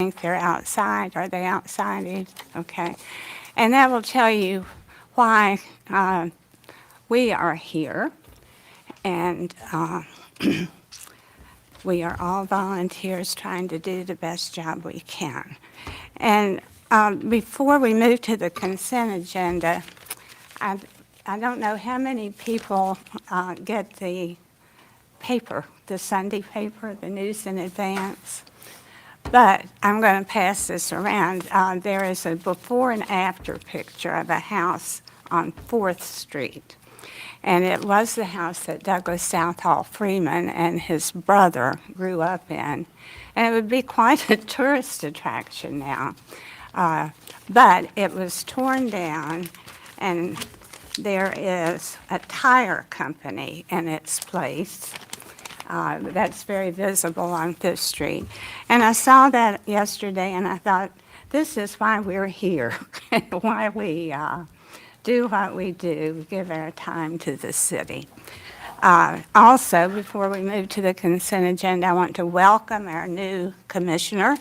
think they're outside. Are they outside? Okay. And that will tell you why we are here. And we are all volunteers trying to do the best job we can. And before we move to the consent agenda, I don't know how many people get the paper, the Sunday paper, the news in advance. But I'm going to pass this around. There is a before and after picture of a house on 4th Street. And it was the house that Douglas Southall Freeman and his brother grew up in. And it would be quite a tourist attraction now. But it was torn down, and there is a tire company in its place. That's very visible on 5th Street. And I saw that yesterday, and I thought, this is why we're here, and why we do what we do, give our time to the city. Also, before we move to the consent agenda, I want to welcome our new commissioner,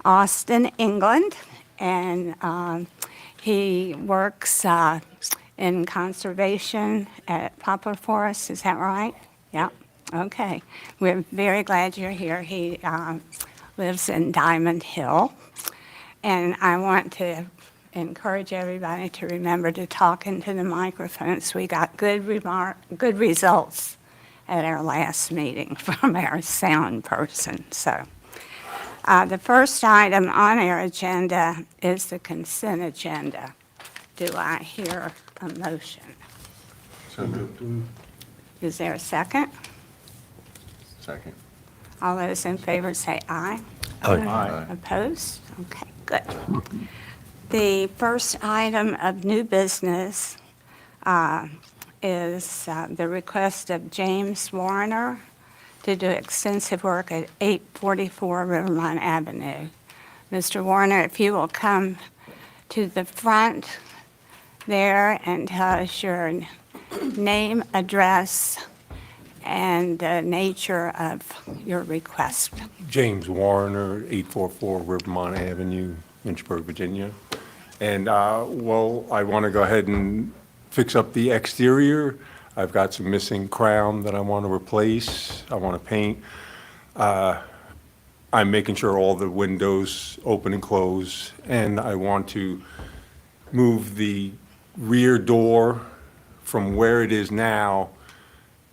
Austin England, and he works in conservation at Poplar Forest. Is that right? Yeah. Okay. We're very glad you're here. He lives in Diamond Hill, and I want to encourage everybody to remember to talk into the microphones. We got good results at our last meeting from our sound person. So the first item on our agenda is the consent agenda. Do I hear a motion? So moved. Is there a second? Second. All those in favor say aye. Aye. Opposed? Okay, good. The first item of new business is the request of James Warner to do extensive work at 844 Rivermont Avenue. Mr. Warner, if you will come to the front there and tell us your name, address, and the nature of your request. James Warner, 844 Rivermont Avenue, Lynchburg, Virginia. And, well, I want to go ahead and fix up the exterior. I've got some missing crown that I want to replace. I want to paint. I'm making sure all the windows open and close, and I want to move the rear door from where it is now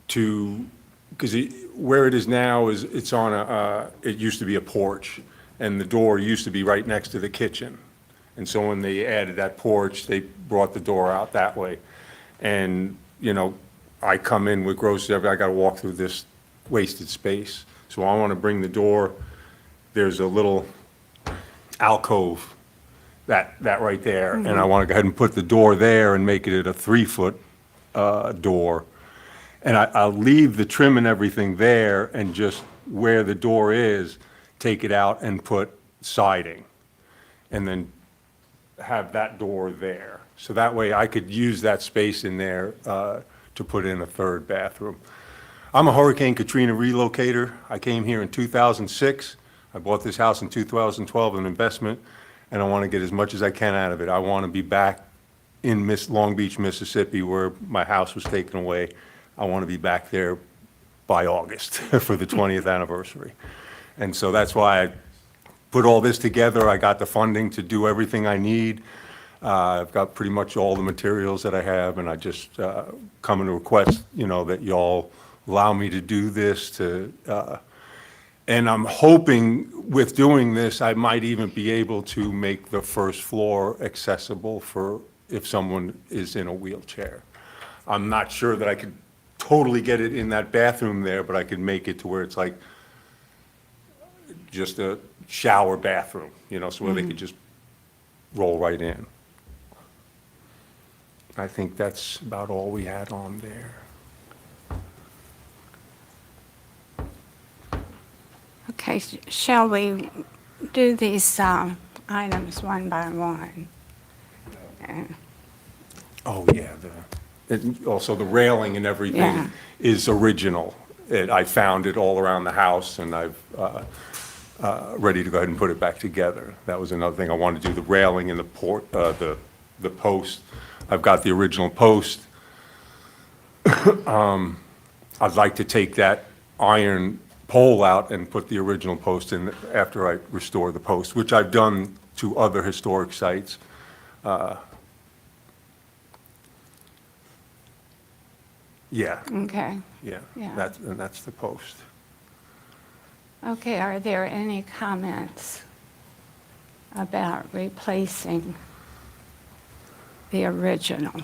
to, because where it is now is, it's on it used to be a porch, and the door used to be right next to the kitchen. And so when they added that porch, they brought the door out that way. And, you know, I come in with groceries, I got to walk through this wasted space. So I want to bring the door, there's a little alcove, that right there. And I want to go ahead and put the door there and make it a 3-foot door. And I'll leave the trim and everything there, and just where the door is, take it out and put siding. And then have that door there. So that way I could use that space in there to put in a 3rd bathroom. I'm a Hurricane Katrina relocator. I came here in 2006. I bought this house in 2012, an investment, and I want to get as much as I can out of it. I want to be back in Long Beach, Mississippi, where my house was taken away. I want to be back there by August for the 20th anniversary. And so that's why I put all this together. I got the funding to do everything I need. I've got pretty much all the materials that I have, and I just come and request, you know, that y'all allow me to do this. And I'm hoping with doing this, I might even be able to make the 1st floor accessible for if someone is in a wheelchair. I'm not sure that I could totally get it in that bathroom there, but I could make it to where it's like just a shower bathroom, you know, so where they could just roll right in. I think that's about all we had on there. Okay, shall we do these items one by one? Oh, yeah, also the railing and everything Yeah. is original. I found it all around the house, and I've ready to go ahead and put it back together. That was another thing. I wanted to do the railing and the post. I've got the original post. I'd like to take that iron pole out and put the original post in after I restore the post, which I've done to other historic sites. Yeah, Okay. yeah, Yeah. that's the post. Okay, are there any comments about replacing the original?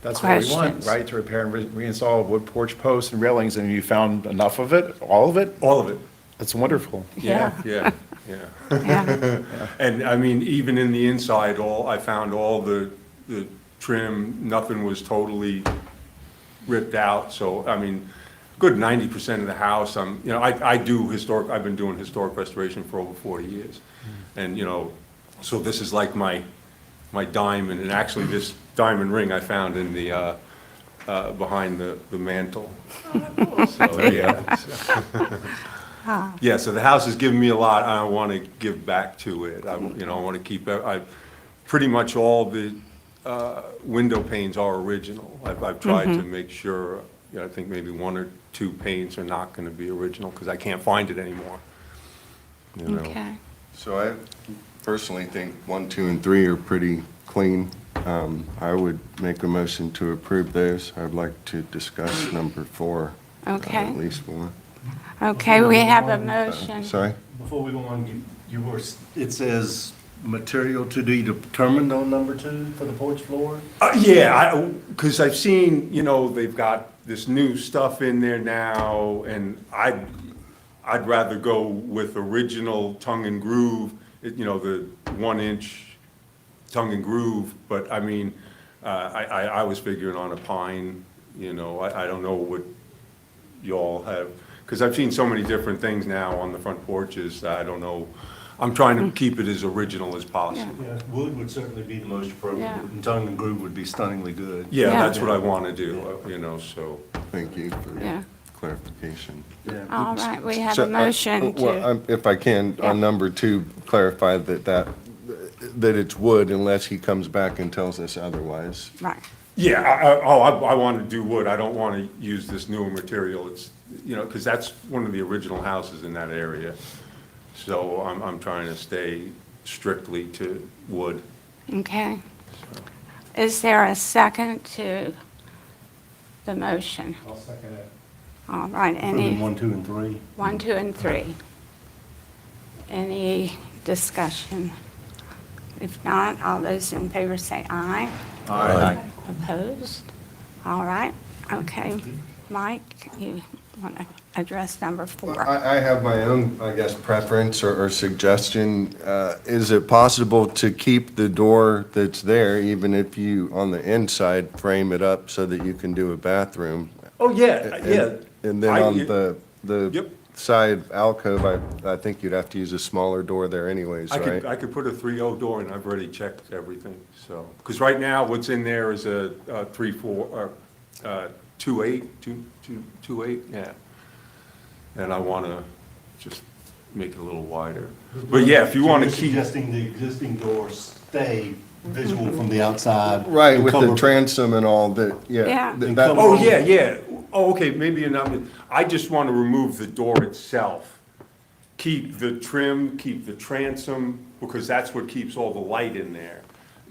That's what we want, Questions? right? To repair and reinstall wood porch posts and railings, and you found enough of it, all of it? All of it. That's wonderful. Yeah. Yeah. Yeah. And I mean, even in the inside, I found all the trim, nothing was totally ripped out. So, I mean, good 90% of the house, I do I've been doing historic restoration for over 40 years. And, so this is like my diamond, and actually this diamond ring I found in the, behind the mantle. So, yeah. Yeah, so the house has given me a lot, and I want to give back to it. I want to keep, pretty much all the window panes are original. I've tried to make sure, I think maybe one or two panes are not going to be original, because I can't find it anymore. Okay. So I personally think 1, 2, and 3 are pretty clean. I would make a motion to approve those. I'd like to discuss number 4. Okay. At least one. Okay, we have a motion. Sorry? Before we go on, it says material to be determined on number 2 for the porch floor? Yeah, because I've seen, they've got this new stuff in there now, and I'd rather go with original tongue and groove, the 1-inch tongue and groove, but I mean, I was figuring on a pine, I don't know what y'all have, because I've seen so many different things now on the front porches, I don't know. I'm trying to keep it as original as possible. Yeah, wood would certainly be the most appropriate, Yeah. and tongue and groove would be stunningly good. Yeah, Yeah. that's what I want to do, so. Thank you for Yeah. clarification. All right, we have So, a motion to, If I can, Yeah. on number 2, clarify that it's wood unless he comes back and tells us otherwise. right. Yeah, I want to do wood, I don't want to use this newer material, it's, because that's one of the original houses in that area. So I'm trying to stay strictly to wood. Okay. Is there a second to the motion? I'll second it. All right, any, 1, 2, and 3. 1, 2, and 3? Any discussion? If not, all those in favor say aye. Aye. Opposed? All right, okay. Mike, you want to address number 4? I have my own, I guess, preference or suggestion. Is it possible to keep the door that's there, even if you, on the inside, frame it up so that you can do a bathroom? Oh, yeah, yeah. And then on Yep. the side alcove, I think you'd have to use a smaller door there anyways, right? I could put a 3.0 door in, I've already checked everything, so. Because right now, what's in there is a 3.4, or 2.8, 2.8, yeah. And I want to just make it a little wider. But yeah, if you want to So keep, you're suggesting the existing door stay visual from the outside? Right, and with the cover- transom and all that, Yeah. yeah. And that- cover- oh, yeah, yeah. Oh, okay, maybe enough. I just want to remove the door itself. Keep the trim, keep the transom, because that's what keeps all the light in there.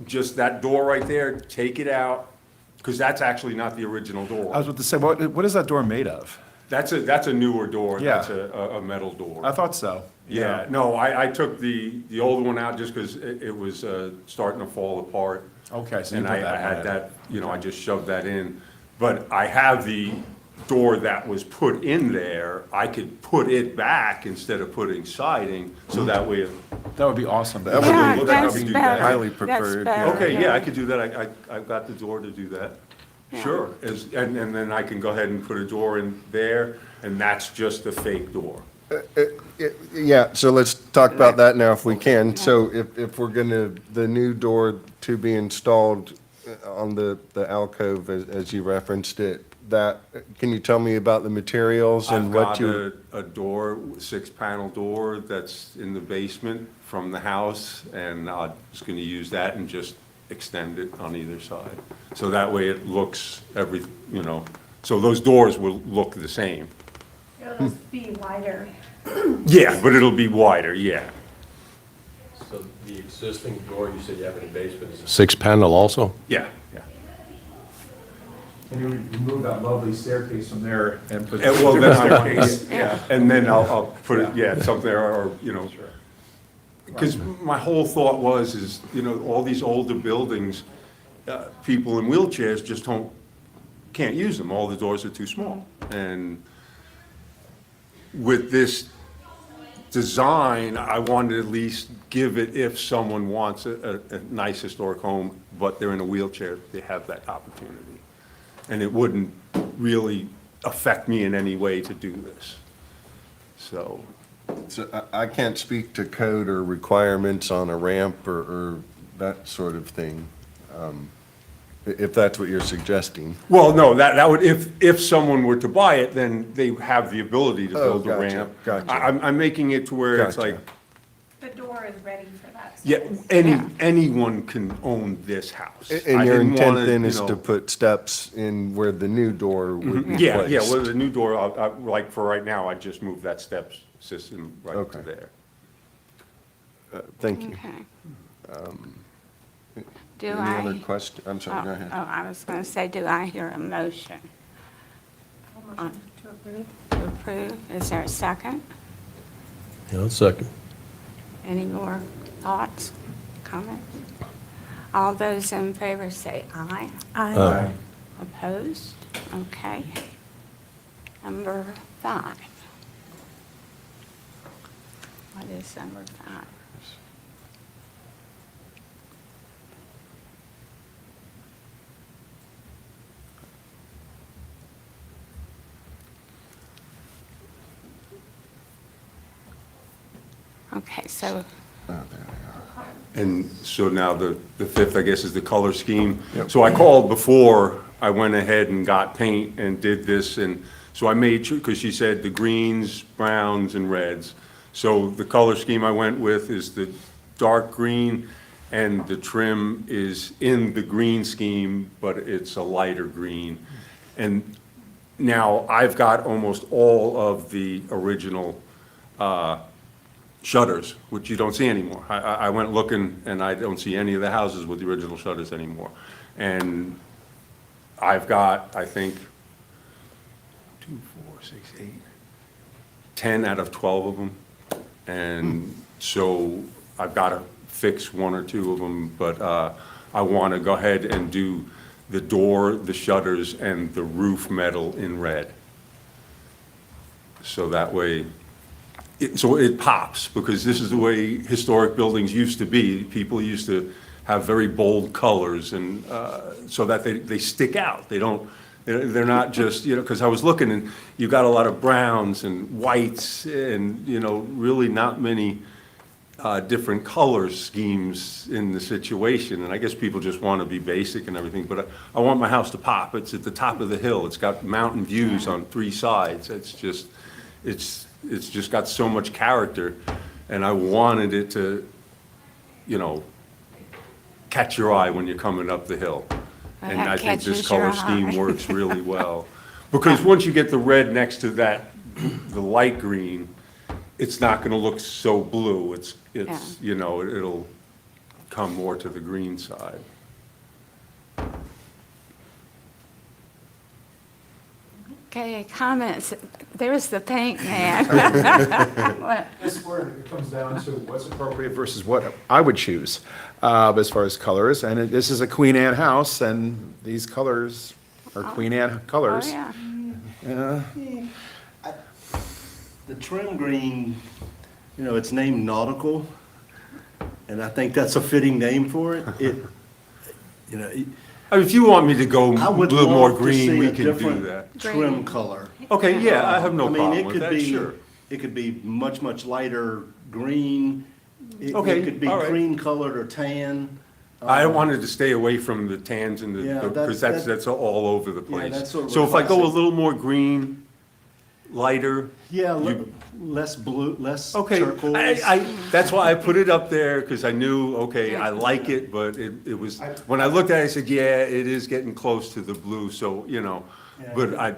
Just that door right there, take it out, because that's actually not the original door. I was about to say, what is that door made of? That's a newer door. Yeah. That's a metal door. I thought so. Yeah, no, I took the old one out just because it was starting to fall apart. Okay, so you And put I that had in. that, I just shoved that in. But I have the door that was put in there. I could put it back instead of putting siding, so that way. That would be awesome. That would Yeah, be- look, I that's could do better. that. Highly That's preferred, better, Okay, yeah, I could do that. I've got the door to do that. Yeah. Sure. And then I can go ahead and put a door in there, and that's just a fake door. Yeah, so let's talk about that now if we can. So if we're gonna, the new door to be installed on the alcove, as you referenced it, that, can you tell me about the materials I've and what got you? a door, 6-panel door that's in the basement from the house, and I'm just gonna use that and just extend it on either side. So that way it looks so those doors will look the same. It'll just be wider. Yeah, but it'll be wider, yeah. So the existing door you said you have in the basement is a 6-panel also? Yeah, yeah. And you remove that lovely staircase from there and put. And, well, then I want Staircase. yeah, and then I'll put it, yeah, something, or, because my whole thought is, all these older buildings, people in wheelchairs just can't use them, all the doors are too small. And with this design, I wanted to at least give it, if someone wants a nice historic home, but they're in a wheelchair, they have that opportunity. And it wouldn't really affect me in any way to do this. So, So I can't speak to code or requirements on a ramp or that sort of thing, if that's what you're suggesting. well, no, that would, if someone were to buy it, then they have the ability to Oh, build a gotcha, ramp. gotcha. I'm making it to where it's Gotcha. like, The door is ready for that. yeah, space. anyone can own this house. And I your didn't intent wanna, then is to put steps in where the new door would be Yeah, placed? well, the new door, like for right now, I just moved that steps system right to Okay. there. Thank you. Okay. Do Any I? other question? I'm sorry, go ahead. Oh, I was going to say, do I hear a motion Motion to approve. to approve? Is there a second? Yeah, second. Any more thoughts, comments? All those in favor say aye. Aye. Opposed? Okay. Number 5. What is number 5? Okay, so, And so now the fifth, I guess, is the color scheme. So I called before, I went ahead and got paint and did this, and so I made sure, because she said the greens, browns, and reds. So the color scheme I went with is the dark green, and the trim is in the green scheme, but it's a lighter green. And now I've got almost all of the original shutters, which you don't see anymore. I went looking, and I don't see any of the houses with the original shutters anymore. And I've got, I think, 2, 4, 6, 8, 10 out of 12 of them. And so I've got to fix 1 or 2 of them, but I want to go ahead and do the door, the shutters, and the roof metal in red. So that way, so it pops, because this is the way historic buildings used to be. People used to have very bold colors, and so that they stick out. They're not just, because I was looking, and you got a lot of browns and whites, and, really not many different color schemes in the situation. And I guess people just want to be basic and everything, but I want my house to pop. It's at the top of the hill. It's got mountain views on 3 sides. It's just got so much character, and I wanted it to, catch your eye when you're coming up the hill. And that I think this catches your color scheme eye. works really well. Because once you get the red next to that, the light green, it's not gonna look so blue. It's, it'll come more to the green side. okay, comments. There's the paint man. What? This is where it comes down to what's appropriate versus what I would choose, as far as colors. And this is a Queen Anne house, and these colors are Queen Anne Oh, colors. yeah. The trim green, it's named nautical, and I think that's a fitting name for it. I mean, if you want me to go I a would little more love to green, see we a can do different that. trim color. Okay, yeah, I have no I mean, problem it with could that, be, sure. it could be much, much lighter green. It Okay, could be all right. cream colored or tan. I wanted to stay away from the tans and Yeah, because that- that's all over the place. that's sort of So if I go a classic. little more green, lighter. Yeah, you- less blue, less Okay, turquoise. that's why I put it up there, because I knew, okay, I like it, but it was, when I looked at it, I said, yeah, it is getting close to the blue, so, but I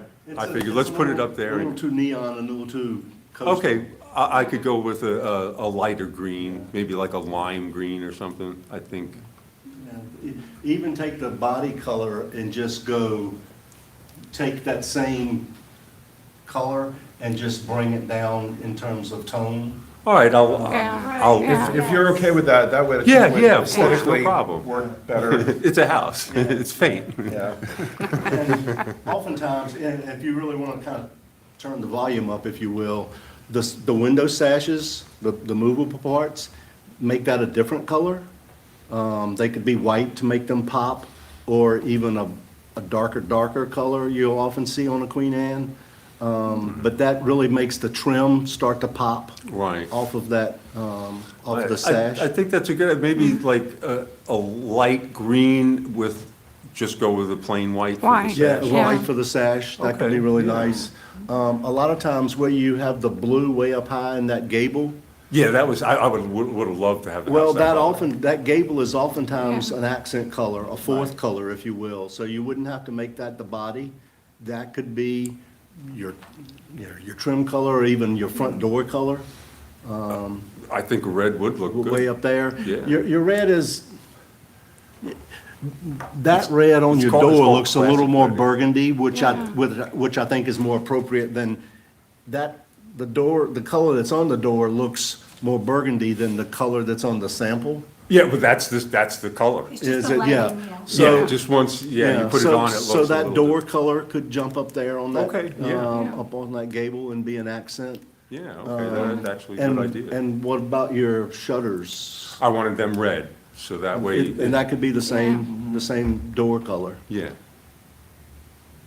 figured, let's put it up there. A little and- too neon, a little too coastal. Okay, I could go with a lighter green, maybe like a lime green or something, I think. Yeah, even take the body color and just take that same color and just bring it down in terms of tone. All right, Yeah. I'll, Yeah. If you're okay with that, that way. Yeah, it would yeah, of course, no aesthetically problem. Work better, it's a house, it's faint. yeah. And oftentimes, and if you really want to kind of turn the volume up, if you will, the window sashes, the movable parts, make that a different color. They could be white to make them pop, or even a darker color you'll often see on a Queen Anne. But that really makes the trim start to pop. Right. Off of that, off of the sash. I think that's a good, maybe like a light green with, just go with a plain white for the White. Yeah, sash. white for the sash, that could be Okay, really yeah. nice. A lot of times where you have the blue way up high in that gable, Yeah, that was, I would have loved to have the house well, that color. that gable is oftentimes Yeah. an accent color, a fourth color, if you will. So you wouldn't have to make that the body. That could be your trim color, or even your front door color, I think a red would look good. way up there. Yeah. Your red is, that red on it's your called- it's door called looks a little classic more red. burgundy, which I think is more appropriate than that. The color that's on the door looks more burgundy than the color that's on the sample. Yeah, but that's the color. It's Is just a it? Yeah. lighting, yeah. So- Yeah, just once, you put it so- on, it looks So a that little door bit- color could jump up there on that. Okay, yeah. Up on that gable and be an accent. Yeah, okay, that's actually a And, good idea. and what about your shutters? I wanted them red, so that way. And that could be the same door color. Yeah.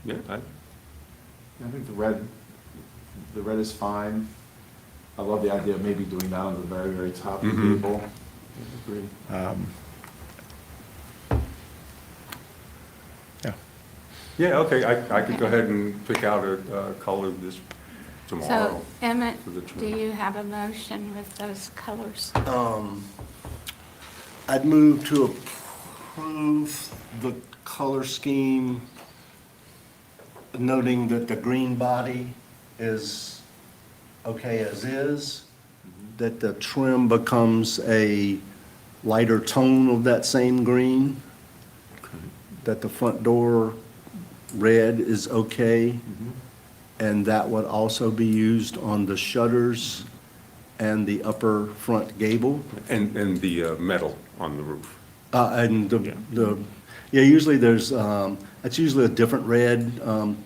Yeah, I think the red is fine. I love the idea of maybe doing that on the very, very top of the Mhm. gable. agree. Yeah. Yeah, okay, I could go ahead and pick out a color this So, tomorrow. Emmett, for the do trim. you have a motion with those colors? I'd move to approve the color scheme, noting that the green body is okay as is, that the trim becomes a lighter tone of that same green, that the front door red is okay, and that would also be used on the shutters and the upper front gable. And the metal on the roof. And usually it's usually a different red,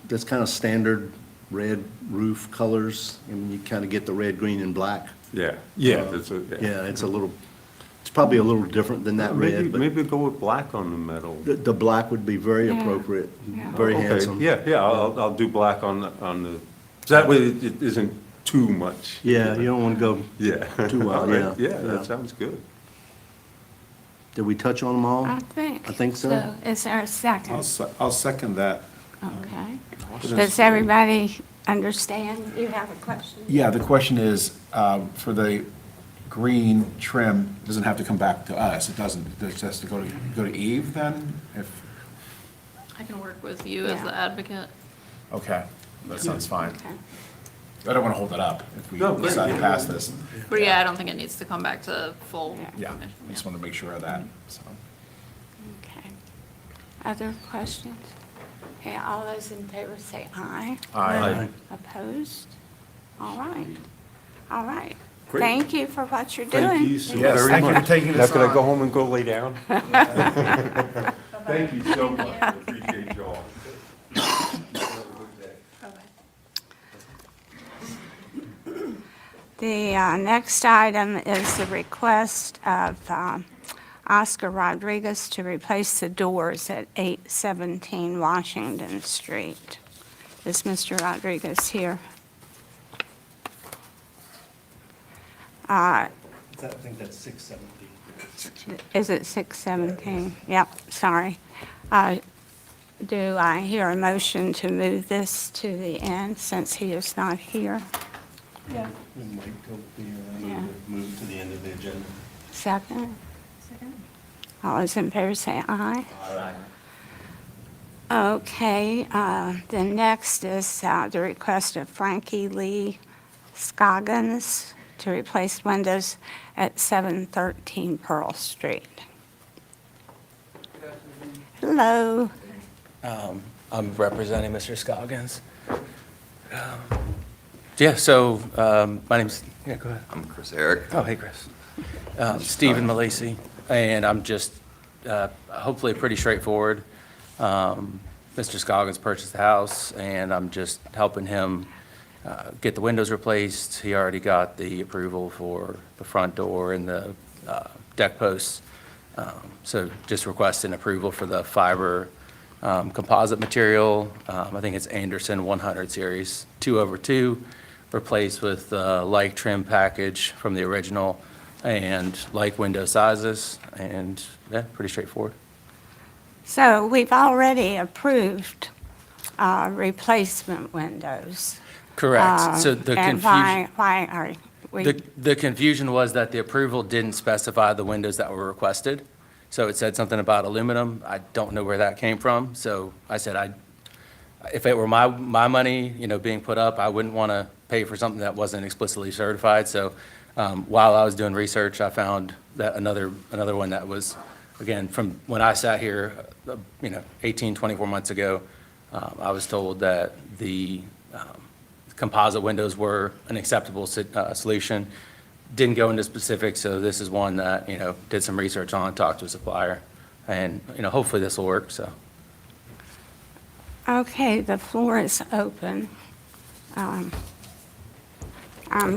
that's kind of standard red roof colors. And you kind of get the red, green, and black. Yeah, that's a, Yeah, it's probably a little different than that Maybe, red, but maybe go with black on the metal. the black would be very Yeah. appropriate, Yeah. very Okay, handsome. Yeah, I'll do black on the, so that way it isn't too much. Yeah, you don't want to go, Yeah. Too wild, All right, yeah, Yeah, yeah. that sounds good. did we touch on them all? I think. I think so. Is there a second? I'll second that. Okay. Does everybody understand? You have a question? Yeah, the question is, for the green trim, doesn't have to come back to us, it doesn't, it has to go to Eve then? If, I can work with you as Yeah. the advocate. okay, that sounds fine. Okay. I don't want to hold it up if we No, great, decide to yeah. pass this. But yeah, I don't think it needs to come back to full. Yeah, commission, I just want to make sure of that, so. Okay. Other questions? Okay, all those in favor say aye. Aye. Opposed? All right. All right. Great. Thank you for what you're doing. Thank you so Yes, very thank you for much. taking Now this can I on. go home and go lay down? Thank you so much, I appreciate y'all. The next item is the request of Oscar Rodriguez to replace the doors at 817 Washington Street. Is Mr. Rodriguez here? I think that's 617. Is it 617? Yep, sorry. Do I hear a motion to move this to the end since he is not here? Yeah. And wait till we Yeah. move to the end of the agenda. Second? Second. All those in favor say aye. Okay, the next is the request of Frankie Lee Scoggins to replace windows at 713 Pearl Street. Hello. I'm representing Mr. Scoggins. Yeah, so my name's, yeah, go ahead. I'm Chris Eric. Oh, hey, Chris. Stephen Malisi, and I'm just hopefully pretty straightforward. Mr. Scoggins purchased the house, and I'm just helping him get the windows replaced. He already got the approval for the front door and the deck posts. So just requesting approval for the fiber composite material. I think it's Anderson 100 series, 2/2, replaced with like trim package from the original and like window sizes, and yeah, pretty straightforward. So we've already approved replacement windows. Correct. So the And confusion, why are we? the confusion was that the approval didn't specify the windows that were requested. So it said something about aluminum. I don't know where that came from. So I said, if it were my money, being put up, I wouldn't want to pay for something that wasn't explicitly certified. So while I was doing research, I found that another one that was, again, from when I sat here, 18, 24 months ago, I was told that the composite windows were an acceptable solution. Didn't go into specifics, so this is one that, did some research on, talked to a supplier, and, hopefully this will work, so. Okay, the floor is open. I'm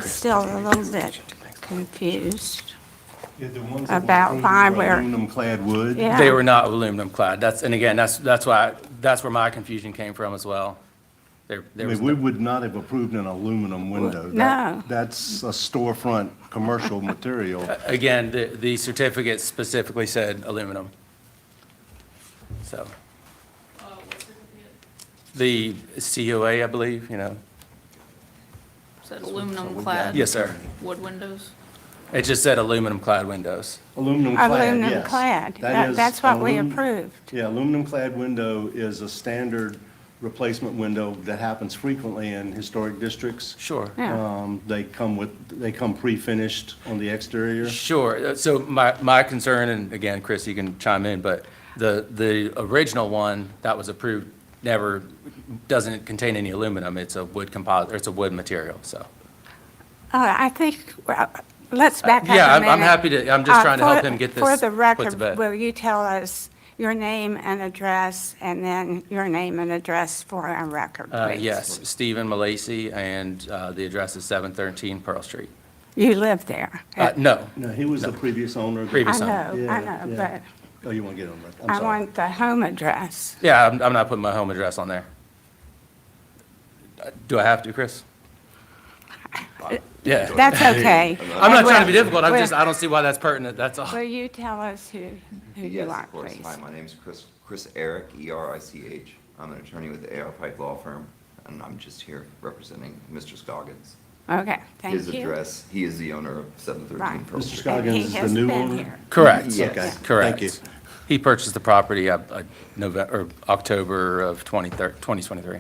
still a little bit confused. Yeah, the ones that were About approved why were we're- aluminum-clad wood. Yeah. They were not aluminum clad. That's where my confusion came from as well. I There was mean, we would not have approved an aluminum window. No. That's a storefront commercial material. Again, the certificate specifically said aluminum. So, the COA, I believe, Said aluminum clad. Yes, sir. Wood windows. It just said aluminum clad windows. Aluminum-clad, yes. Aluminum clad. That is That's what we alum- approved. Yeah, aluminum-clad window is a standard replacement window that happens frequently in historic districts. Sure. Yeah. They come pre-finished on the exterior. Sure. So my concern, and again, Chris, you can chime in, but the original one that was approved doesn't contain any aluminum. It's a wood composite, or it's a wood material, so. I think, let's back up a Yeah, minute. I'm happy to, I'm just trying to help For- him get this For the put to record, bed. will you tell us your name and address, and then your name and address for our record, please? Yes, Stephen Malisi, and the address is 713 Pearl Street. You live there? No, No, he was the previous owner. Previous I owner. know, Yeah, but yeah. Oh, you want to get on that? I'm I sorry. want the home address. yeah, I'm not putting my home address on there. Do I have to, Chris? Yeah. That's okay. I'm not trying to be Will- difficult, will- I don't see why that's pertinent, that's all. Will you tell us who you Yes, are, of course. please? Hi, my name is Chris Eric, E-R-I-C-H. I'm an attorney with the A.R. Pike Law Firm, and I'm just here representing Mr. Scoggins. Okay, thank you. His address, he is the owner of 713 Right. Pearl Mr. Street. Scoggins He is the has new been owner? here. Correct. Yes. Okay, Correct. thank you. He purchased the property October of 2023.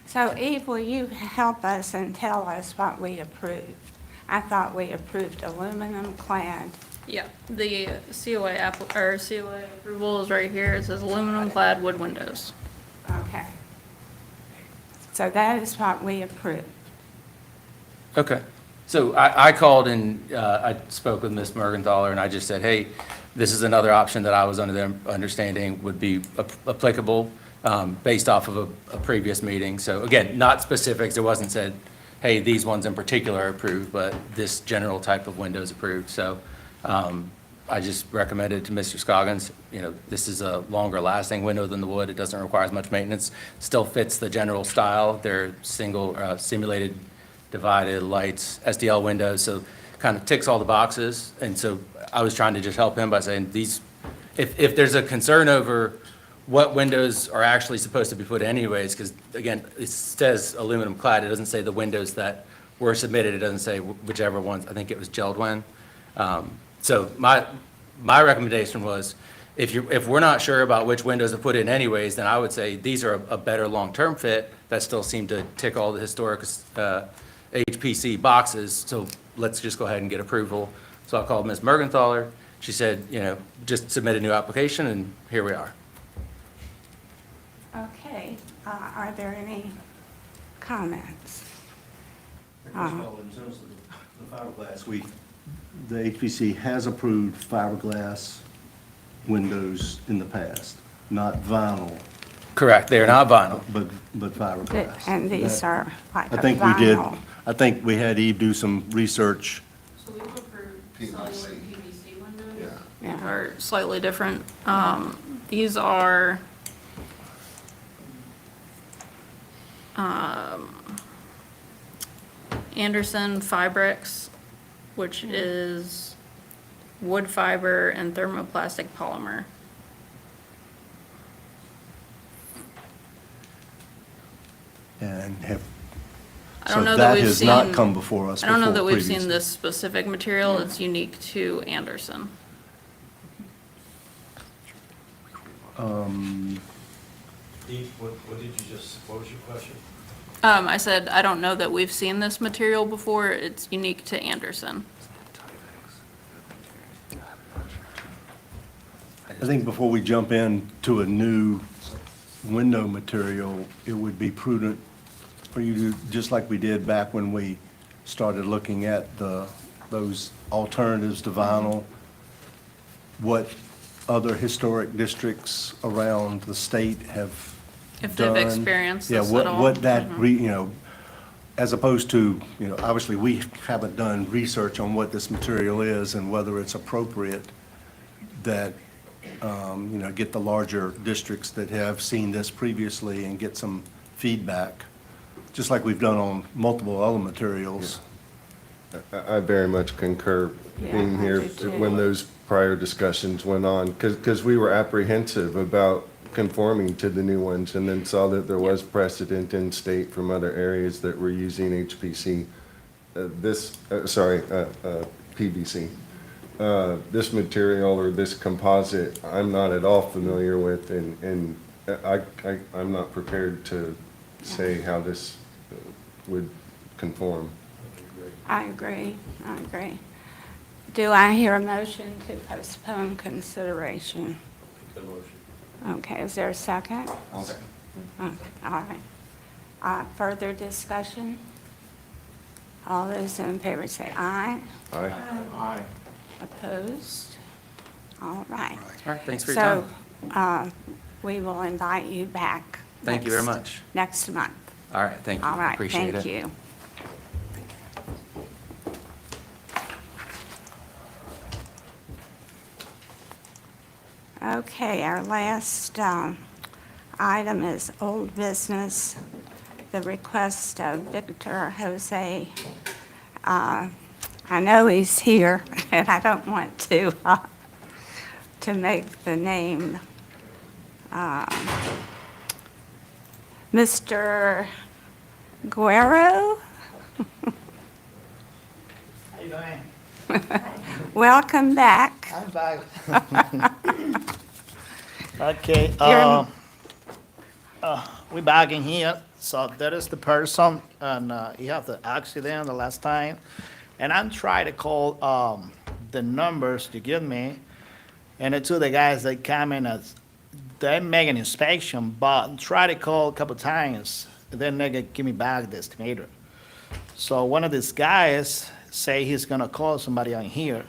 So Eve, will you help us and tell us what we approved? I thought we approved aluminum clad. Yeah, the COA COA approval is right here. It says aluminum clad wood windows. Okay. So that is what we approved. Okay. So I called and I spoke with Ms. Mergenthaler, and I just said, hey, this is another option that I was under the understanding would be applicable based off of a previous meeting. So again, not specifics. It wasn't said, hey, these ones in particular are approved, but this general type of window is approved. So I just recommended to Mr. Scoggins, this is a longer lasting window than the wood. It doesn't require as much maintenance. Still fits the general style. They're single simulated divided lights, SDL windows. So kind of ticks all the boxes. And so I was trying to just help him by saying if there's a concern over what windows are actually supposed to be put anyways, because again, it says aluminum clad, it doesn't say the windows that were submitted, it doesn't say whichever ones, I think it was Geldwin. So my recommendation was, if we're not sure about which windows to put in anyways, then I would say these are a better long-term fit that still seem to tick all the historic HPC boxes, so let's just go ahead and get approval. So I called Ms. Mergenthaler. She said, just submit a new application, and here we are. Okay, are there any comments? First of all, in terms of the fiberglass, the HPC has approved fiberglass windows in the past, not vinyl, Correct, they are not vinyl. but fiberglass. And these are like I a think we did, vinyl. I think we had Eve do some research. So we've approved cellular PVC windows. Yeah. Are slightly different. These are, Anderson Fibrex, which is wood fiber and thermoplastic polymer. And have, I so don't know that that we've has not seen- come before us I don't know before that we've seen previously. this specific material. It's unique to Anderson. Steve, what did you just, what was your question? I said, I don't know that we've seen this material before. It's unique to Anderson. I think before we jump into a new window material, it would be prudent for you to, just like we did back when we started looking at those alternatives to vinyl, what other historic districts around the state have If they've done. experienced Yeah, this at all. what that, as opposed to, obviously, we haven't done research on what this material is and whether it's appropriate that, get the larger districts that have seen this previously and get some feedback, just like we've done on multiple other materials. I very much concur being Yeah, I here do too. when those prior discussions went on, because we were apprehensive about conforming to the new ones, and then saw that there was precedent in state from other areas that were using HPC, PVC. This material or this composite, I'm not at all familiar with, and I'm not prepared to say how this would conform. I agree. Do I hear a motion to postpone consideration? The motion. Okay, is there a second? Okay, all right. Further discussion? All those in favor say aye. Aye. Opposed? All right. All right, thanks for your time. So, we will invite you back. Thank you very next- much. Next month. All right, thank you. All right, Appreciate it. thank you. Okay, our last item is old business, the request of Victor Jose. I know he's here, and I don't want to make the name. Mr. Guerrero? How you doing? Welcome back. I'm back. Okay, You're- we back in here. So there is the person, and he had the accident the last time. And I'm trying to call the numbers to give me. And the two of the guys that come in, they make an inspection, but try to call a couple times. Then they give me back the estimator. So one of these guys say he's gonna call somebody on here.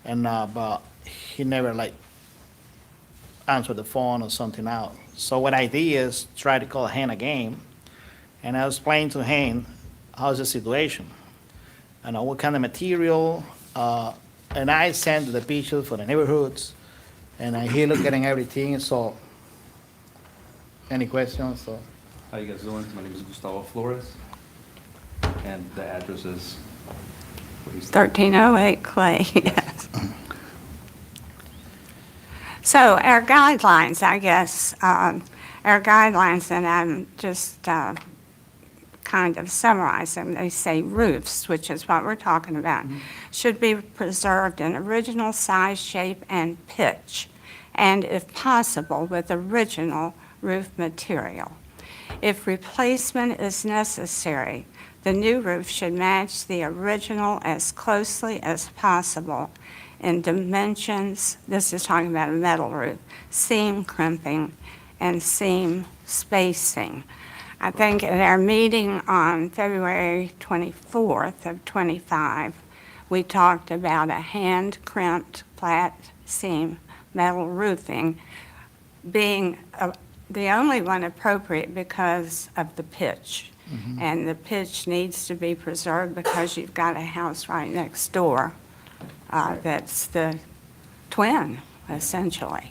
And, but he never answered the phone or something out. So what I did is try to call him again, and I explained to him how's the situation, and what kind of material, and I sent the pictures for the neighborhoods, and he looked at everything, so, any questions, so. How you guys doing? My name is Gustavo Flores, and the address is please. 1308 Clay, yes. So our guidelines, I guess, our guidelines, and I'm just kind of summarizing, they say roofs, which is what we're talking about, should be preserved in original size, shape, and pitch, and if possible, with original roof material. If replacement is necessary, the new roof should match the original as closely as possible in dimensions, this is talking about a metal roof, seam crimping, and seam spacing. I think at our meeting on February 24th of '25, we talked about a hand-crimped flat seam metal roofing being the only one appropriate because of the pitch. And the pitch needs to be preserved because you've got a house right next door that's the twin, essentially.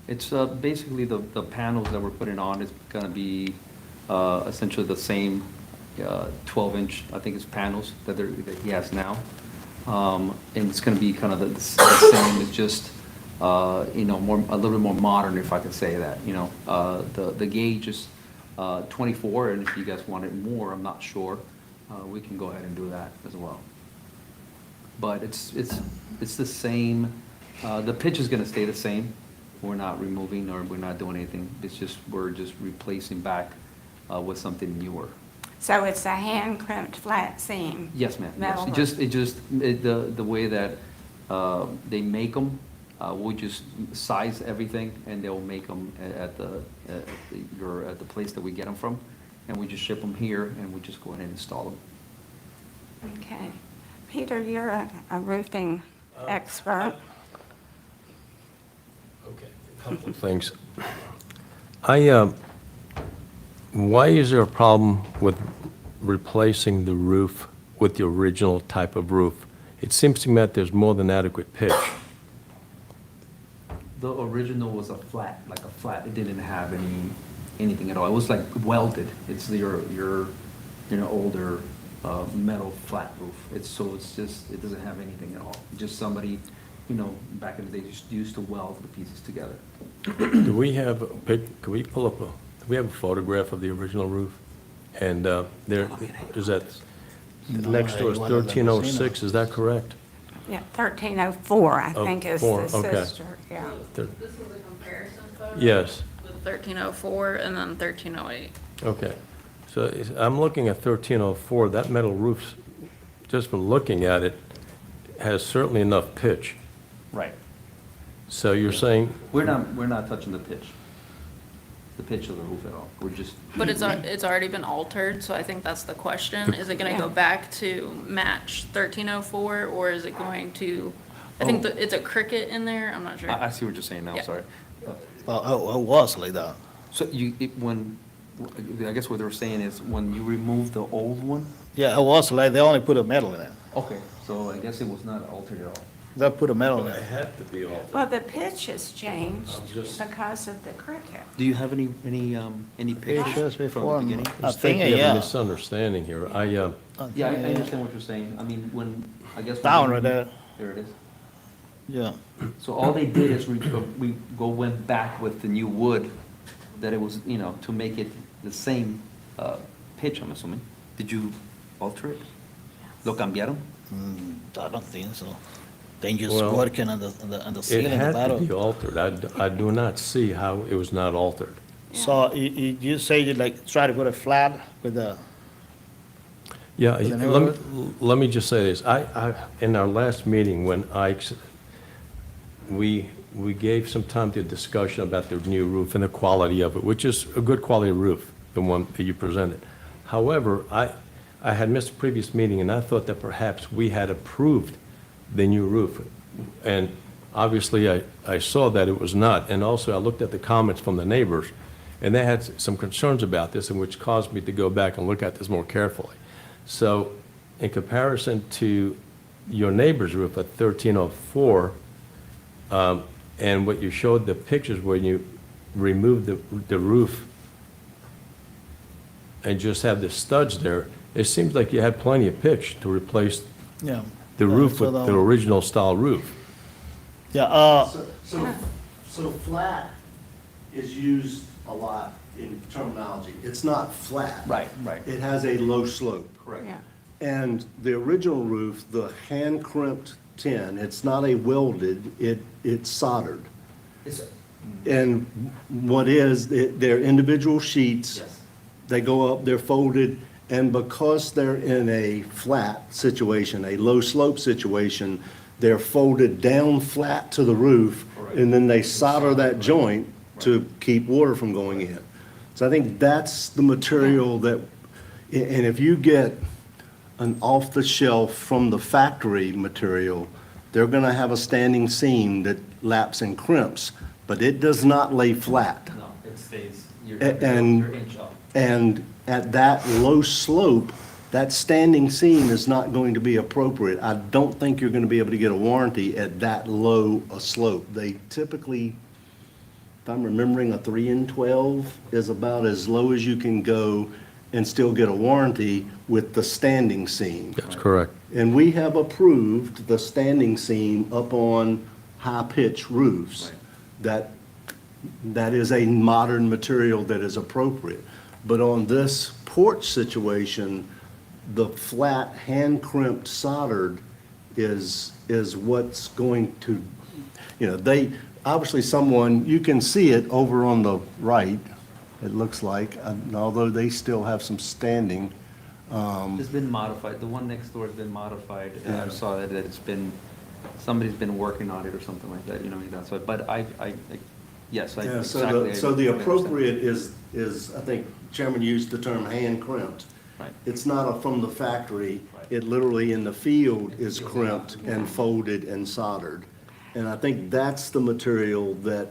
It's basically the panels that we're putting on is going to be essentially the same 12-inch, I think it's panels that he has now. And it's going to be kind of the same, it's just, a little bit more modern, if I could say that, The gauge is 24, and if you guys want it more, I'm not sure, we can go ahead and do that as well. But it's the same, the pitch is going to stay the same. We're not removing or we're not doing anything. It's just, we're just replacing back with something newer. So it's a hand-crimped flat seam? Yes, ma'am. Metal Yes. roof. The way that they make them, we'll just size everything and they'll make them at the place that we get them from. And we just ship them here and we just go ahead and install them. Okay. Peter, you're a roofing expert. Okay, a couple of things. Why is there a problem with replacing the roof with the original type of roof? It seems to me that there's more than adequate pitch. The original was like a flat, it didn't have anything at all. It was like welded. It's your older metal flat roof. It doesn't have anything at all. Just somebody, back in the day, just used to weld the pieces together. Do we have, can we pull up do we have a photograph of the original roof? And there, is that, next door is 1306, is that correct? Yeah, 1304, I Oh, think is four, the okay. sister, yeah. Thir- This is a comparison photo. Yes, With 1304 and then 1308. okay. So I'm looking at 1304, that metal roof, just from looking at it, has certainly enough pitch. Right. So you're saying, We're not touching the pitch of the roof at all. We're just. But it's already been altered, so I think that's the question. Is it gonna go back to match 1304, or is it going to, I think it's a cricket in there, I'm not sure. I see what you're saying now, Yeah. sorry. Well, it was like that. So I guess what they were saying is when you remove the old one? Yeah, it was like, they only put a metal in it. Okay, so I guess it was not altered at all. They put a metal in it. had to be altered. Well, the pitch has changed just- because of the cricket. Do you have any Pictures pictures from before, the beginning? I I think think, we have a yeah. misunderstanding here. Yeah, I understand what you're saying. I mean, I guess. Down right there, There it is. yeah. So all they did is we went back with the new wood that it was, to make it the same pitch, I'm assuming. Did you alter it? ¿Lo cambiaron? I don't think so. They just Well, working on the It ceiling, the had to be bottom. altered. I do not see how it was not altered. So you say you like try to put it flat with the, Yeah, With the new let me just say this. In our last meeting, when we gave some time to discussion about the new roof and the quality of it, which is a good quality roof, the one that you presented. However, I had missed a previous meeting, and I thought that perhaps we had approved the new roof. And obviously, I saw that it was not. And also, I looked at the comments from the neighbors, and they had some concerns about this, and which caused me to go back and look at this more carefully. So in comparison to your neighbor's roof at 1304, and what you showed the pictures when you removed the roof and just have the studs there, it seems like you had plenty of pitch to replace Yeah. The roof So with the original style roof. Yeah, So flat is used a lot in terminology. It's not flat. right. It has a low slope. Correct. Yeah. And the original roof, the hand crimped tin, it's not a welded, it's soldered. And what is, they're individual sheets. Yes. They go up, they're folded, and because they're in a flat situation, a low slope situation, they're folded down flat to the roof, and then they solder that joint to keep water from going in. So I think that's the material that, and if you get an off-the-shelf from the factory material, they're gonna have a standing seam that laps and crimps, but it does not lay flat. No, it stays, And- you're inch up. And at that low slope, that standing seam is not going to be appropriate. I don't think you're gonna be able to get a warranty at that low a slope. They typically, if I'm remembering, a 3 in 12 is about as low as you can go and still get a warranty with the standing seam. That's correct. And we have approved the standing seam up on high-pitch roofs. That is a modern material that is appropriate. But on this porch situation, the flat, hand-crimped soldered is what's going to, they, obviously someone, you can see it over on the right, it looks like, although they still have some standing. It's been modified, the one next door has been modified, and I Yeah. saw that it's been, somebody's been working on it or something like that, that's why, but yes, I Yeah, exactly. so the I understand. appropriate is, I think Chairman used the term hand-crimped. Right. It's not from the factory. It literally in the field is crimped and folded and soldered. And I think that's the material that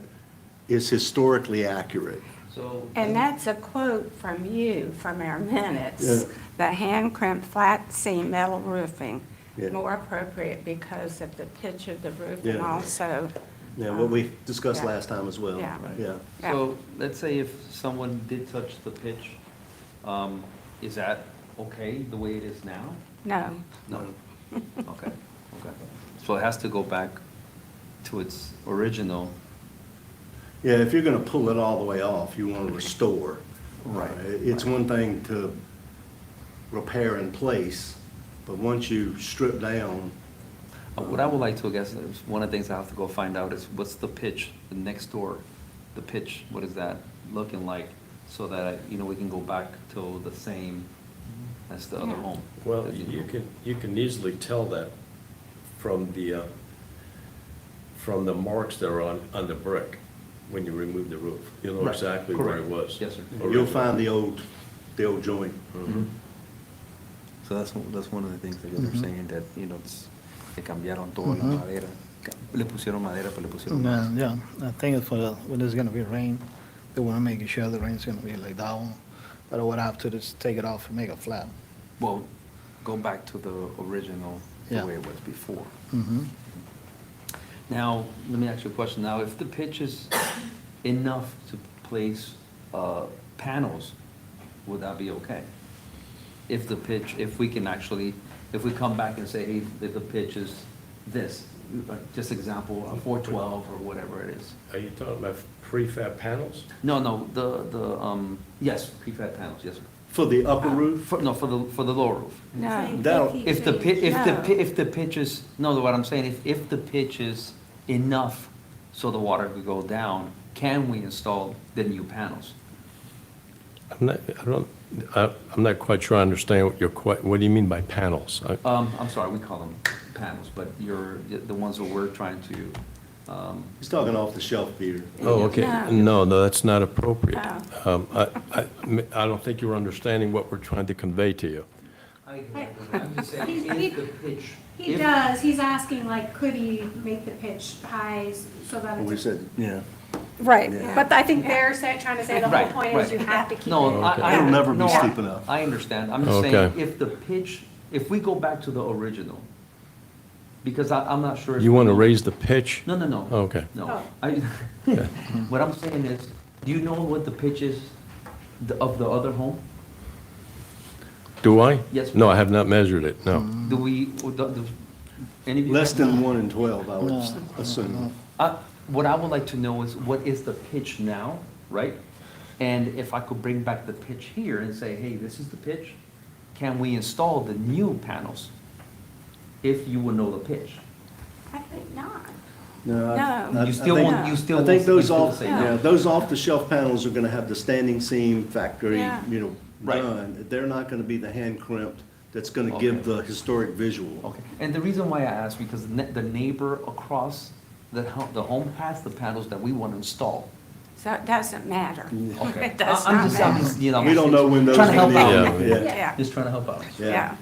is historically accurate. So. And that's a quote from you, from our minutes. Yeah. The hand crimped flat seam metal roofing, Yeah. more appropriate because of the pitch of the roof and Yeah. also, Yeah, what we discussed Yeah. last time as well. Yeah. Yeah. Yeah. So, let's say if someone did touch the pitch, is that okay, the way it is now? no. No. Okay, okay. So it has to go back to its original. Yeah, if you're gonna pull it all the way off, you wanna restore. Right. It's one thing to repair in place, but once you strip down, What I would like to, I guess, is one of the things I have to go find out is what's the pitch, the next door, the pitch, what is that looking like? So that, we can go back to the same as the other Yeah. home. Well, you can easily tell that from the marks that are on the brick when you remove the roof. You'll know Right. exactly where it Correct. was. Yes, sir. you'll find the old joint. So that's one of the things that they're saying, that, que cambiaron toda la madera. Le pusieron madera, pero le pusieron más. Yeah, I think it's when there's gonna be rain, they wanna make sure the rain's gonna be like that one. But what I have to do is take it off and make it flat. Well, go back to the original, the Yeah. way it was before. Mm-hmm. Now, let me ask you a question. Now, if the pitch is enough to place panels, would that be okay? If we can actually, if we come back and say, hey, if the pitch is this, just example, a 412 or whatever it is. Are you talking about prefab panels? No, yes, prefab panels, yes, sir. For the upper roof, For the lower roof. No. That'll- If the pitch is, no, what I'm saying, if the pitch is enough so the water could go down, can we install the new panels? I'm not quite sure I understand what do you mean by panels? I'm sorry, we call them panels, but the ones that we're trying to, he's talking off the shelf, Peter. Oh, okay. No. No, that's not appropriate. I don't think you're understanding what we're trying to convey to you. I'm just saying, if the pitch. He does, he's asking like, could he make the pitch high so that We it's. said, yeah. Right, Yeah. but I think they're trying to say the whole Right, point is you right. have to keep it. No, It'll never be no, steep enough. I understand. I'm just saying, Okay. if we go back to the original, because I'm not sure. if You want to we- raise the pitch? No. Okay. No. Oh. What I'm saying is, do you know what the pitch is of the other home? Do I? Yes. No, I have not measured it, no. Do we, any of you? Less than 1 in 12, I would assume. What I would like to know is what is the pitch now, right? And if I could bring back the pitch here and say, hey, this is the pitch, can we install the new panels? If you would know the pitch. I think not. No, No. You still want, you still I want. think those you feel the off, same. yeah, those off-the-shelf panels are gonna have the standing seam factory, Yeah. Right. done. They're not gonna be the hand crimped that's gonna give the historic visual. Okay, and the reason why I asked, because the neighbor across the home has the panels that we want to install. So it doesn't matter. Okay. It does I'm not just, matter. you know. We don't know when those Trying to help will out. be. Yeah. Yeah, Just trying to help out. yeah.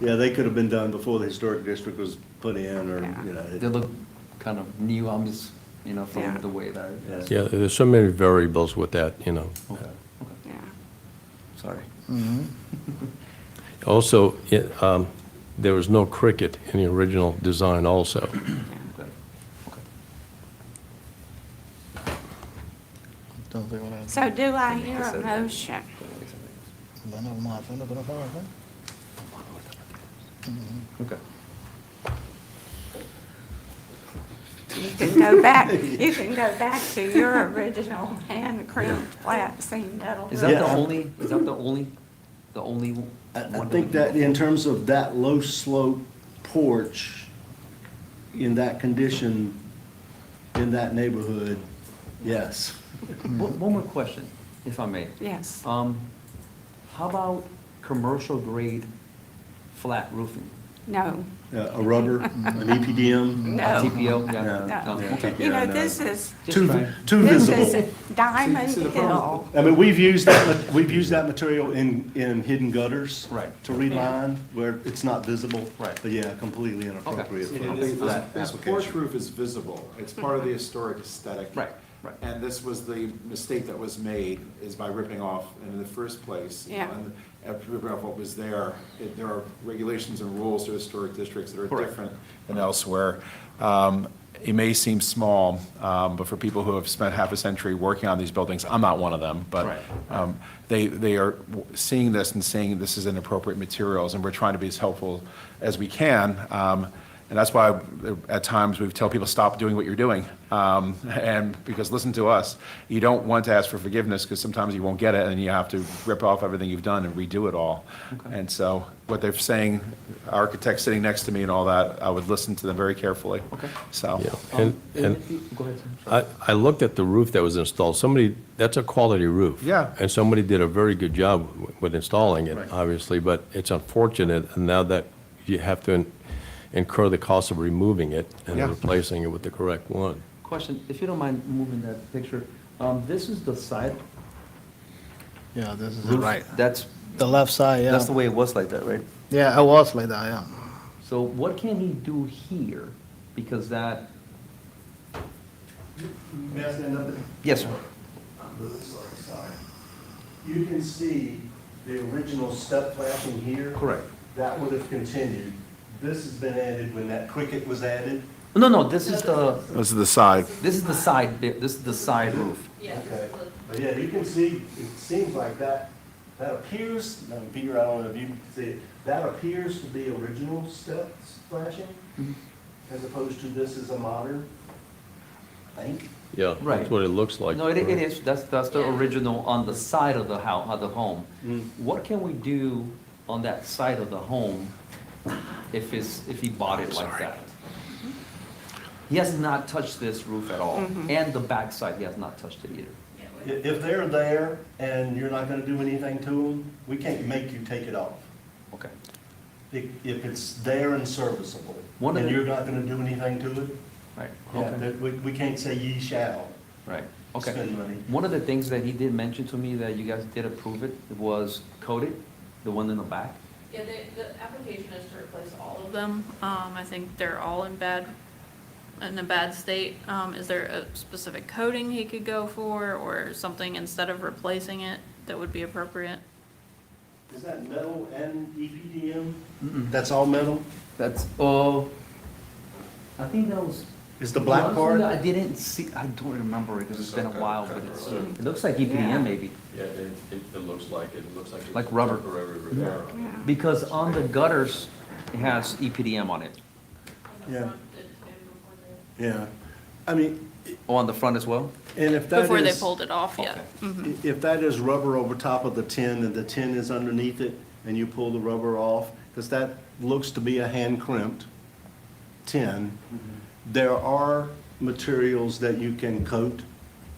Yeah, they could have been done before the historic district was put in, or, Yeah. you know. They look kind of new, I'm just, Yeah. from the way that. Yeah, there's so many variables with that, Okay, okay, Yeah. sorry. Also, there was no cricket in the original design also. Okay, okay. So do I hear a motion? Okay. You can go back, to your original hand crimped flat seam metal. Is that Yeah. the only, the only I one? think that in terms of that low slope porch, in that condition, in that neighborhood, yes. One more question, if I may. Yes. How about commercial grade flat roofing? No, A rubber, an EPDM. no, TPO? Yeah. no. Okay. You know, no. this is, Too, trying. too this visible. is Diamond Hill. I mean, we've used that material in hidden gutters. Right. To reline where it's not visible. Right. But yeah, completely inappropriate It for is- that This porch application. roof is visible. It's part of the historic aesthetic. Right, right. And this was the mistake that was made, is by ripping off in the first place. Yeah. And after ripping off what was there, there are regulations and rules to historic districts that are Correct. different than elsewhere. It may seem small, but for people who have spent half a century working on these buildings, I'm not one of them, but Right. they are seeing this and saying this is inappropriate materials, and we're trying to be as helpful as we can. And that's why at times we tell people, stop doing what you're doing. And because listen to us, you don't want to ask for forgiveness because sometimes you won't get it and you have to rip off everything you've done and redo it all. And so what they're saying, architects sitting next to me and all that, I would listen to them very carefully. Okay. So. Yeah, and Go ahead, sir. I looked at the roof that was installed. That's a quality roof. Yeah. And somebody did a very good job with installing it, Right. obviously, but it's unfortunate, and now that you have to incur the cost of removing it and Yeah. replacing it with the correct one. Question, if you don't mind moving that picture, this is the side Yeah, this is roof? right. That's, The left side, yeah. that's the way it was like that, right? Yeah, it was like that, yeah. So what can he do here? Because that, May I stand up? yes, sir. I'm really sorry. You can see the original step flashing here. Correct. That would have continued. This has been added when that cricket was added. No, this is the side. side bit, this is the side roof. Okay. But yeah, you can see, it seems like that appears, now Peter, I don't know if you can see it, that appears to be original steps flashing, as opposed to this is a modern, I think. Yeah, Right. that's what it looks like. No, it is, that's the original on the side of the house, of the home. What can we do on that side of the home if he bought it like that? He has not touched this roof at all, and the back side, he has not touched it either. If they're there and you're not gonna do anything to them, we can't make you take it off. Okay. If it's there and serviceable, One of and the- you're not gonna do anything to it, Right, yeah, okay, that- we can't say ye shall right, okay. spend money. One of the things that he did mention to me that you guys did approve it was coated, the one in the back. Yeah, the application is to replace all of them. I think they're all in a bad state. Is there a specific coating he could go for or something instead of replacing it that would be appropriate? Is that metal and EPDM? That's all metal? That's, I think that was Is the black part? I didn't see, I don't remember it because it's been a while, but it looks like EPDM maybe. Yeah, it looks like it. It looks like. it's Like rubber. temporary repair. Because on the gutters, it has EPDM on it. Yeah. Yeah. I mean, Oh, on the front as well? and if that Before they is, pulled it off, yeah. Okay. if that is rubber over top of the tin and the tin is underneath it and you pull the rubber off, because that looks to be a hand crimped tin, there are materials that you can coat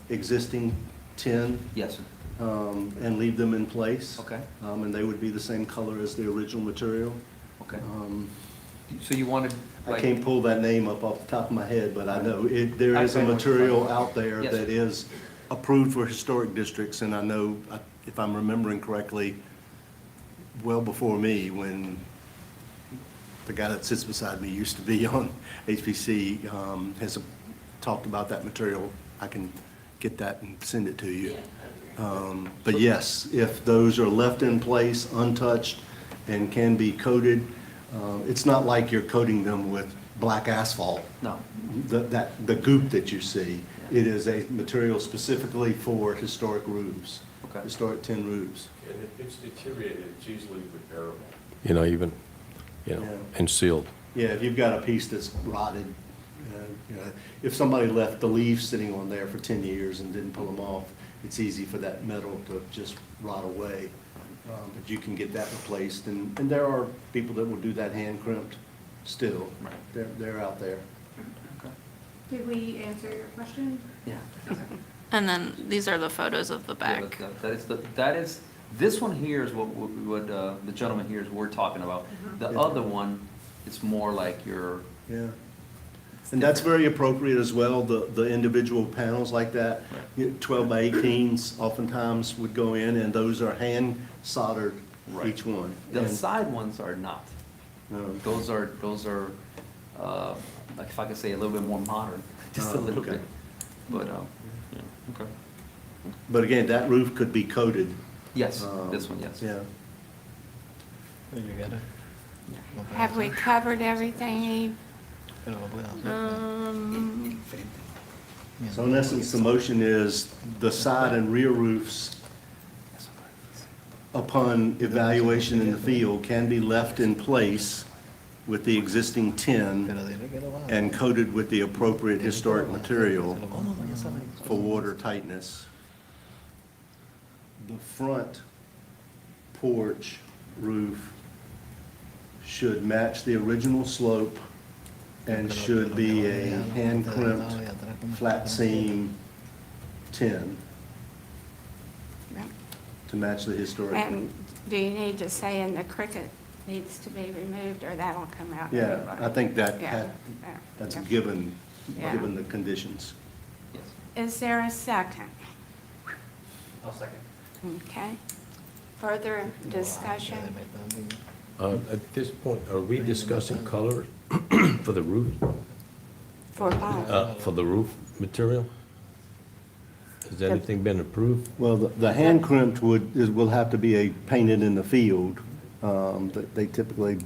existing tin Yes, sir. and leave them in place. Okay. And they would be the same color as the original material. Okay. So you wanted, I like, can't pull that name up off the top of my head, but I know there is a I know what you're material talking about. out there Yes. that is approved for historic districts, and I know, if I'm remembering correctly, well before me, when the guy that sits beside me used to be on HPC, has talked about that material. I can get that and send it to you. But yes, if those are left in place, untouched, and can be coated, it's not like you're coating them with black asphalt. no. The goop that you see, it is a material specifically for historic roofs, Okay. historic tin roofs. And if it's deteriorated, it's easily repairable. You know, even, Yeah. and sealed. Yeah, if you've got a piece that's rotted, you know, if somebody left the leaves sitting on there for 10 years and didn't pull them off, it's easy for that metal to just rot away. But you can get that replaced, and there are people that will do that hand crimped still. Right. They're out there. Did we answer your question? Yeah. And then these are the photos of the Yeah, back. but that is, this one here is what the gentleman here is, we're talking about. The Yeah. other one, it's more like your, Yeah. And that's very appropriate as well, the individual panels like that. Right. 12 by 18s oftentimes would go in, and those are hand soldered, Right. each one. the And, side ones are not. Those are, like if I could say a little bit more modern, just a Oh, little okay. bit. But, yeah, okay. But again, that roof could be coated. Yes, this one, yes. Yeah. Have we covered everything, Eve? So in essence, the motion is the side and rear roofs, upon evaluation in the field, can be left in place with the existing tin and coated with the appropriate historic material for water tightness. The front porch roof should match the original slope and should be a hand crimped, flat seam tin Yeah. to match the historic. And do you need to say in the cricket needs to be removed, or that'll come out? Yeah, anyway? I think that, Yeah, yeah, that's yeah. given, Yeah. given the conditions. Yes. Is there a second? I'll second. Okay. Further discussion? At this point, are we discussing color for the roof, For what? for the roof material? Has anything been approved? Well, the hand crimped will have to be painted in the field. They typically,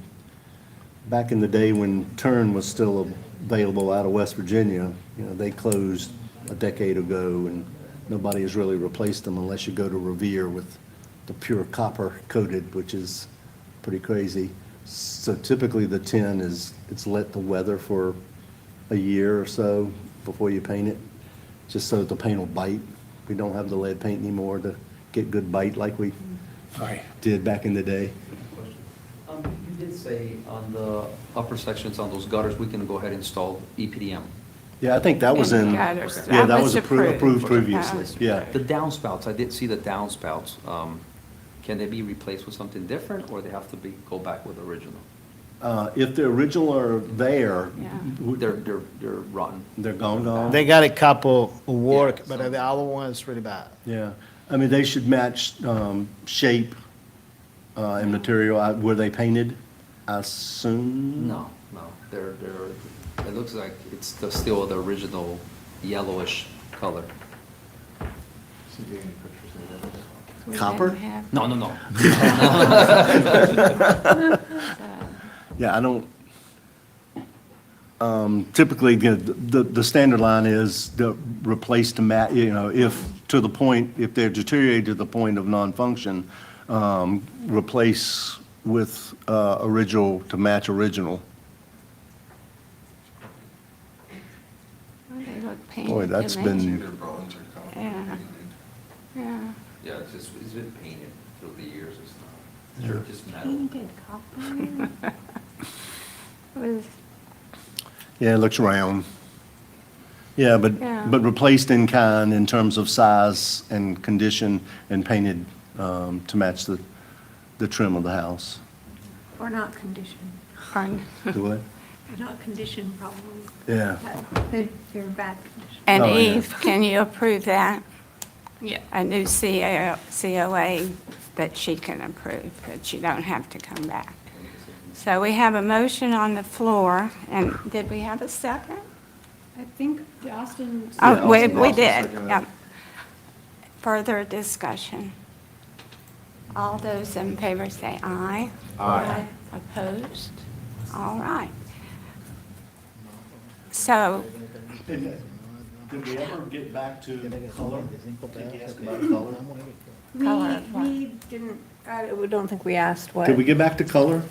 back in the day when Tern was still available out of West Virginia, you know, they closed a decade ago, and nobody has really replaced them unless you go to Revere with the pure copper coated, which is pretty crazy. So typically the tin it's let to weather for a year or so before you paint it, just so that the paint will bite. We don't have the lead paint anymore to get good bite like we did back in the day. You did say on the upper sections, on those gutters, we can go ahead and install EPDM. Yeah, I think that was In the in, gutters. yeah, That that was was approved approved. previously, That was yeah. The downspouts, I did see the downspouts. Can they be replaced with something different, or they have to go back with original? If the original are there, Yeah. They're rotten. they're gone. They got a couple of work, but the other one is really bad. Yeah, I mean, they should match shape and material. Were they painted? I assume? No, it looks like it's still the original yellowish color. We Copper? didn't have- No. so- Yeah, I don't, typically, the standard line is the replace to match, if they're deteriorated to the point of non-function, replace with original to match original. They look painted Boy, to that's me. been, Yeah, yeah. Yeah, it's been painted through the years, it's not, just metal. Painted copper. Was, yeah, it looks round. Yeah, Yeah. but replaced in kind in terms of size and condition and painted to match the trim of the house. Or not conditioned. pardon? Do what? They're not conditioned probably. Yeah. They're bad condition. And Oh, yeah. Eve, can you approve that? Yeah. A new COA that she can approve, that you don't have to come back. So we have a motion on the floor, and did we have a second? I think Austin. Oh, we Austin did, seconded yep. it. Further discussion. All those in favor say aye. Aye. Opposed? All right. So, Did we ever get back to color? Did you ask about color? Color. We didn't, I don't think we asked what. Did we get back to color?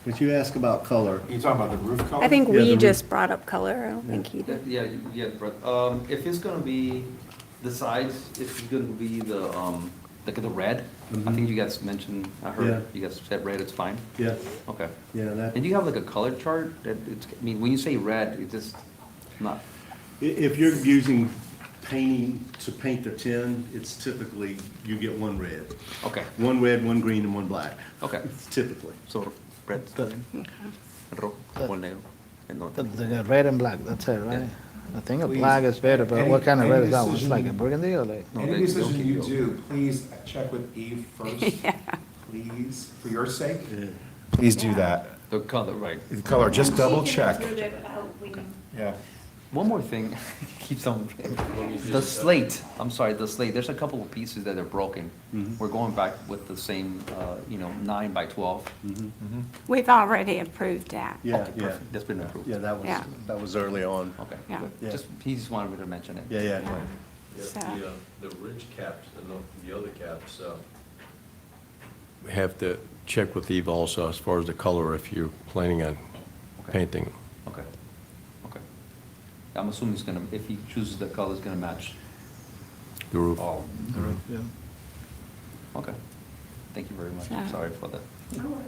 Did you ask about color? You talking about the roof color? I think Yeah, the we roof. just brought up color. I don't think he did. Yeah, but, if it's gonna be, the sides, if it's gonna be like the red, I think you guys mentioned, I Yeah. heard you guys said red, it's fine? Yeah, Okay. yeah, that. And do you have like a color chart that it's, I mean, when you say red, it's just not, If you're using painting to paint the tin, it's typically, you get one red. okay, One red, one green, and one black, okay. typically. So red, rojo, o negro, el norte. The red and black, that's it, right? I think a black is better, but what kind of red is that one? It's like a burgundy or like? No, Any they- decision they'll you keep you do, please check with Eve first, yeah. please, for your sake. Yeah. Please do that. The color, right. The color, just double check. Yeah. One more thing, keeps on, the slate, I'm sorry, the slate, there's a couple of pieces that are broken. We're going back with the same, 9 by 12. We've already approved that. Yeah, Okay, yeah, perfect. That's been approved. yeah, Yeah. that was early on. Okay, Yeah. good. Yeah. Just, he just wanted me to mention it. Yeah, yeah. So- The ridge caps, the other caps, we have to check with Eve also as far as the color, if you're planning on Okay. painting. Okay, okay. I'm assuming it's gonna, if he chooses the color, it's gonna match The roof. all. Yeah. Okay, thank you very much. Yeah. Sorry for that.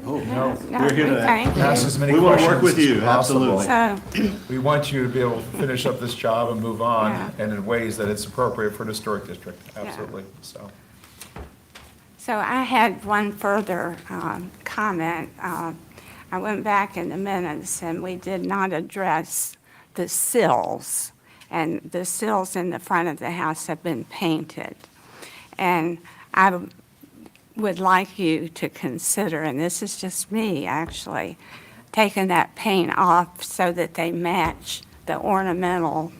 Oh, No, we're here we to thank you. Ask as many We wanna questions work with you, as possible. absolutely. So, We want you to be able to finish up this job and move on, Yeah. and in ways that it's appropriate for the historic district, absolutely, so. So I had one further comment. I went back in the minutes, and we did not address the sills. And the sills in the front of the house have been painted. And I would like you to consider, and this is just me, actually, taking that paint off so that they match the ornamental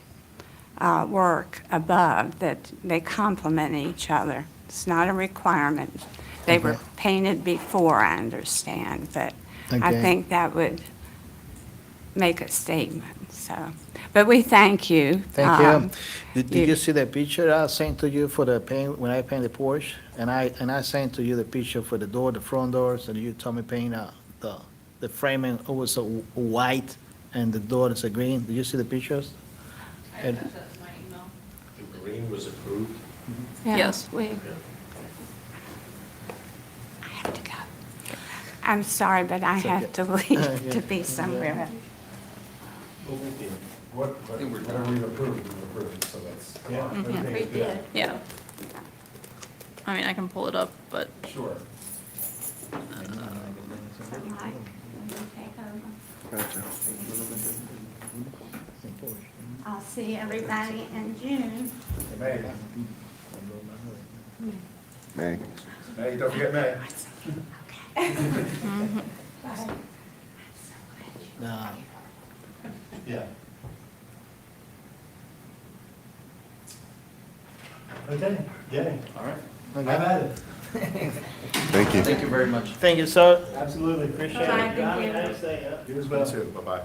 work above, that they complement each other. It's not a requirement. They were painted before, I understand, but I Okay. think that would make a statement, so. But we thank you. Thank you. Um, Did you see the picture I sent to you for the paint, when I paint the porch? And I sent to you the picture for the door, the front doors, and you told me paint the framing, it was a white and the door is a green. Did you see the pictures? I attached that to my email. The green was approved? yeah, Yes. I have to go. I'm sorry, but I have to leave to be somewhere. Whatever we approved, so that's. Yeah. We did. Yeah. I mean, I can pull it up, but Sure. I'll see everybody in June. May, May. May, don't forget May. No. Yeah. Okay, yay. All right. Have at it. Thank you. Thank you very much. Thank you, sir. Absolutely, appreciate it. Bye, thank you. Have a nice day, yeah. You as well. You too, bye-bye.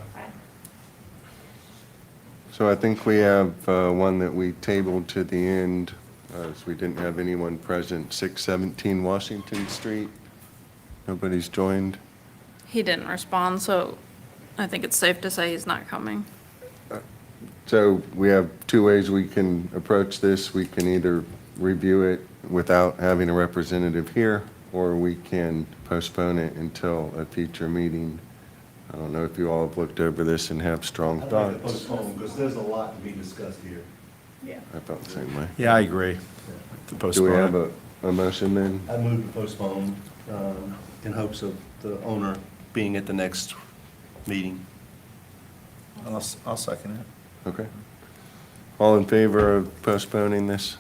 So I think we have one that we tabled to the end, as we didn't have anyone present, 617 Washington Street. Nobody's joined. He didn't respond, so I think it's safe to say he's not coming. So we have two ways we can approach this. We can either review it without having a representative here, or we can postpone it until a future meeting. I don't know if you all have looked over this and have strong I'd like to thoughts. postpone, because there's a lot to be discussed here. I felt the same way. Yeah, I agree. To Do we have postpone it. a motion then? I move to postpone in hopes of the owner being at the next meeting. I'll second it. Okay. All in favor of postponing this?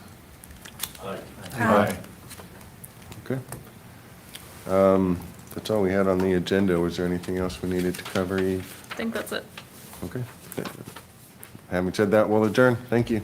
Aye. Okay. That's all we had on the agenda. Was there anything else we needed to cover, Eve? I think that's it. Okay. Having said that, we'll adjourn. Thank you.